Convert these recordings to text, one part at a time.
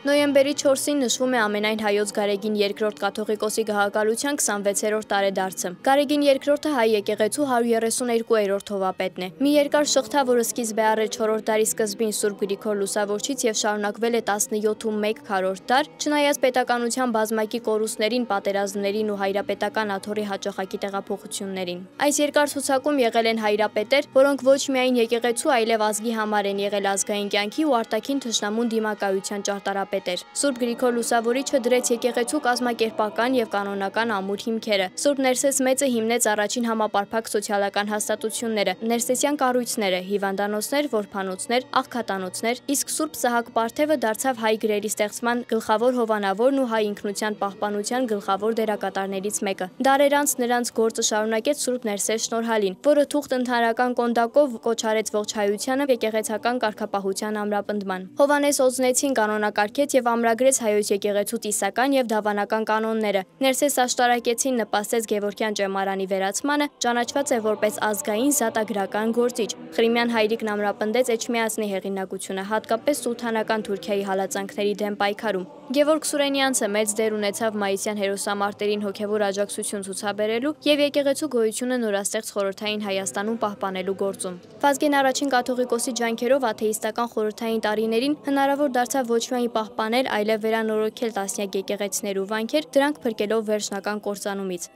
Նոյեմբերի 4-ին նշվում է ամենայն հայոց Գարեգին II կաթողիկոսի գահակալության 26-րդ տարեդարձը։ Գարեգին II-ը հայ եկեղեցու 132-րդ հովապետն է։ Մի երկար շղթա, որը սկիզբ է առել 4-րդ դարի սկզբին Սուրբ Գրիգոր Լուսավորչից եւ շարունակվել է 17 քառորդ դար, չնայած պետականության բազմակի կորուստներին, պատերազմներին ու հայրապետական աթոռի հաճախակի տեղափոխություններին։ Այս երկար ցուցակում եղել են հայրապետեր, որոնք ոչ միայն եկեղեցու, այլև ազգի համար են եղել ազգային կյանքի ու արտաքին թշնամուն դիմակայության ճարտարապետ։ Սուրբ Գրիգոր Լուսավորիչը դրեց եկեղեցու կազմակերպական եւ կանոնական ամուր հիմքերը։ Սուրբ Ներսես Մեծը հիմնեց առաջին համապարփակ սոցիալական հաստատությունները, ներսեսյան կառույցները, հիվանդանոցներ, որբանոցներ, աղքատանոցներ, իսկ Սուրբ Սահակ Պարթևը դարձավ հայ գրերի ստեղծման գլխավոր հովանավորն ու հայ ինքնության պահպանության գլխավոր դերակատարներից մեկը։ Դարեր անց նրանց գործը շարունակեց Սուրբ Ներսես Շնորհալին, որը թուղթ ընդհանրական կոնդակով կոչ արեց ողջ հայությանը եկեղեցական կարգապահության ամրապնդման։ Հովանես Օձնեցին կանոնակարգեց եւ ամրագրեց հայոց եկեղեցու տիսական եւ դավանական կանոնները։ Ներսես Աշտարակեցին նպաստեց Գևորգյան ճեմարանի վերացմանը, ճանաչված է որպես ազգային զատագրական գործիչ։ Ղրիմյան հայրիկն ամրապնդեց Էջմիածնի հեղինակությունը, հատկապես սուլթանական Թուրքիայի հալածանքների դեմ պայքարում։ Գևորգ Սուրենյանցը մեծ դեր ունեցավ մայիսյան հերոսամարտերին հոգևոր աջակցություն ցուցաբերելու եւ եկեղեցու գոյությունը նորաստեղծ խորհրդային Հայաստանում պահպանելու գործում։ Վազգեն առաջին կաթողիկոսի ջանքերով աթեիստական խորհրդային տարիներին հնարավոր դարձավ ոչ միայն պահպանել, այլև վերանորոգել տասնյակ եկեղեցիներ ու վանքեր, դրանք փրկելով վերջնական կործանումից։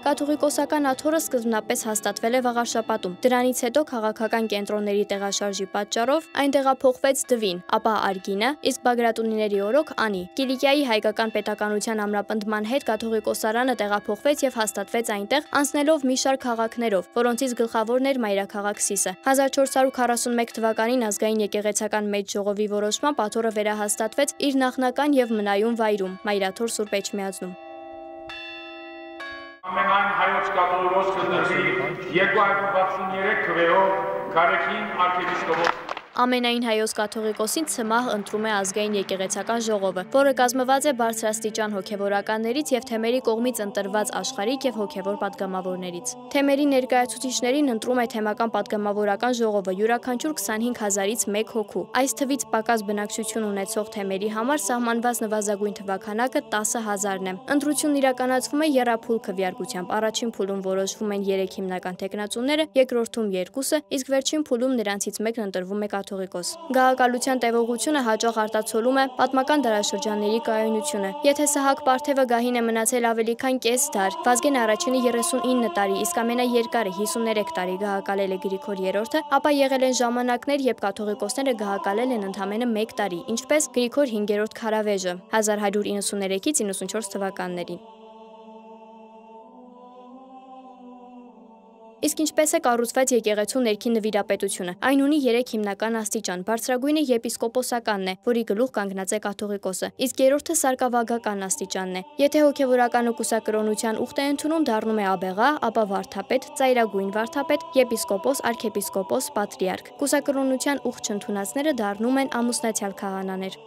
Կաթողիկոսական աթոռը սկզբնապես հաստատվել է Վաղարշապատում։ Դրանից հետո քաղաքական կենտրոնների տեղաշարժի պատճառով այն տեղափոխվեց Դվին, ապա Արգինը, իսկ Բագրատունիների օրոք Անի։ Կիլիկիայի հայկական պետականության ամրապնդման հետ կաթողիկոսարանը տեղափոխվեց եւ հաստատվեց այնտեղ, անցնելով մի շարք քաղաքներով, որոնցից գլխավորն էր մայրաքաղաք Սիսը։ 1441 թվականին ազգային եկեղեցական մեծ ժողովի որոշմամբ աթոռը վերահաստատվեց իր նախնական եւ մնայուն վայրում՝ Մայրաթոր Սուրբ Էջմիածնում։ Ամենայն հայոց կաթողիկոս կդրվի 263 քվեով Գարեգին arczepiskopos Ամենայն հայոց կաթողիկոսին ցմահ ընտրում է ազգային եկեղեցական ժողովը, որը կազմված է բարձրաստիճան հոգևորականներից եւ թեմերի կողմից ընտրված աշխարհիկ եւ հոգևոր պատգամավորներից։ Թեմերի ներկայացուցիչներին ընտրում է թեմական պատգամավորական ժողովը յուրաքանչյուր 25000-ից 1 հոգու։ Այս թվից պակաս բնակչություն ունեցող թեմերի համար սահմանված նվազագույն թվաքանակը 10000-ն է։ Ընտրությունն իրականացվում է եռափուլ քվեարկությամբ։ Առաջին փուլում որոշվում են 3 հիմնական տեխնացուները, երկրորդում 2-ը, իսկ վերջին փուլում նրանցից մեկն ընտրվում է կաթողիկոս։ Գահակալության տևողությունը հաճախ արտացոլում է պատմական դարաշրջանների կայունությունը։ Եթե Սահակ Պարթևը գահին է մնացել ավելի քան կես դար, Վազգեն առաջինը 39 տարի, իսկ ամենաերկարը 53 տարի գահակալել է Գրիգոր III-ը, ապա եղել են ժամանակներ, երբ կաթողիկոսները գահակալել են ընդամենը 1 տարի, ինչպես Գրիգոր V Քարավեժը 1193-ից 94 թվականներին։ Իսկ ինչպես է կառուցված եկեղեցու ներքին նվիրապետությունը։ Այն ունի 3 հիմնական աստիճան։ Բարձրագույնը եպիսկոպոսականն է, որի գլուխ կանգնած է կաթողիկոսը, իսկ երրորդը սարկավագական աստիճանն է։ Եթե հոգևորական ու կուսակրոնության ուխտ է ընդունում, դառնում է աբեղա, ապա վարդապետ, ծայրագույն վարդապետ, եպիսկոպոս, արքեպիսկոպոս, պատրիարք։ Կուսակրոնության ուխտ չընդունածները դառնում են ամուսնացյալ քահանաներ։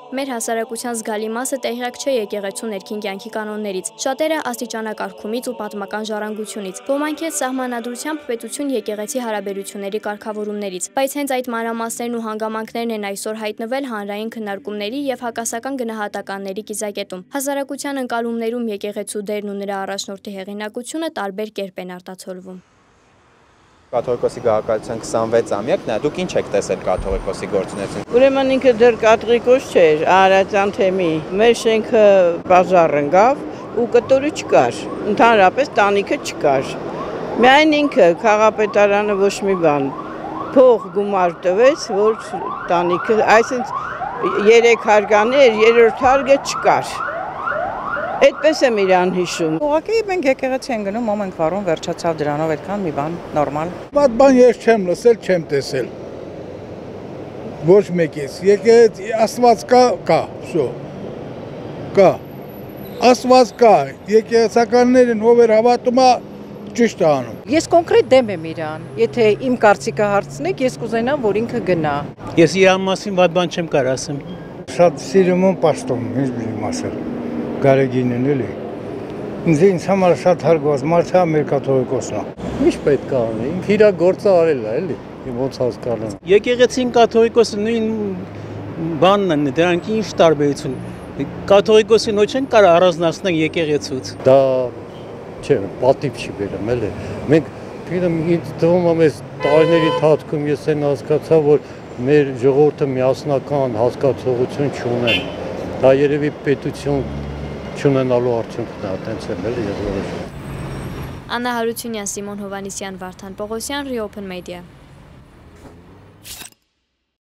Մեր հասարակության զգալի մասը տեղյակ չէ եկեղեցու ներքին կյանքի կանոններից, շատերը աստիճանակարգումից ու պատմական ժառանգությունից, ոմանք էլ սահմանադրությամբ պետություն եկեղեցի հարաբերությունների կարգավորումներից, բայց հենց այդ մանրամասներն ու հանգամանքներն են այսօր հայտնվել հանրային քննարկումների եւ հակասական գնահատականների կիզակետում։ Հասարակության ընկալումներում եկեղեցու դերն ու նրա առաջնորդի հեղինակությունը տարբեր կերպ են արտացոլվում։ Կաթողիկոսի գահակալության 26-ամյակն է, դուք ինչ եք տեսել կաթողիկոսի գործունեությունը։ Ուրեմն ինքը դեռ կաթողիկոս չէր, Արարատյան թեմի։ Մեր շենքը բաժար ընկավ ու կտորը չկար, ընդհանրապես տանիքը չկար։ Միայն ինքը քաղաքապետարանը ոչ մի բան, փող գումար տվեց, որ տանիքը, այսինքն 3 հարգաներ, 3-րդ հարգը չկար։ Այդպես եմ իրան հիշում։ Ուղղակի մենք եկեղեցի ենք գնում, ոմ ենք վարում, վերջացավ դրանով այդքան մի բան նորմալ։ Բադ բան ես չեմ լսել, չեմ տեսել։ Ոչ մեկից։ Եկեղեցի Աստված կա, շո։ Կա։ Աստված կա, եկեղեցականներին ով էր հավատում, ճիշտ է անում։ Ես կոնկրետ դեմ եմ իրան։ Եթե իմ կարծիքը հարցնեք, ես կուզենամ, որ ինքը գնա։ Ես իրան մասին վատ բան չեմ կարող ասեմ։ Շատ սիրում եմ պաշտոն, ինչ ասել։ Գարեգինն էլի։ Ինձ համար շատ հարգված մարդ է մեր կաթողիկոսն է։ Ինչ պետք է անի, ինքը իր գործը արել է, էլի։ ոնց հասկանամ։ Եկեղեցին կաթողիկոսը նույն բանն են, դրանք ինչ տարբերություն։ Կաթողիկոսի նո չեն կարող առանձնացնել եկեղեցուց։ Դա չէ, պատիվ չի բերում, էլի։ Մենք ինձ թվում է մեզ տարիների ընթացքում ես այն հասկացա, որ մեր ժողովուրդը միասնական հասկացողություն չունեն։ Դա երևի պետություն չունենալու արդյունքն է, այտենց էլ էլի ես որոշում։ Աննա Հարությունյան, Սիմոն Հովանիսյան, Վարդան Պողոսյան, Reopen Media։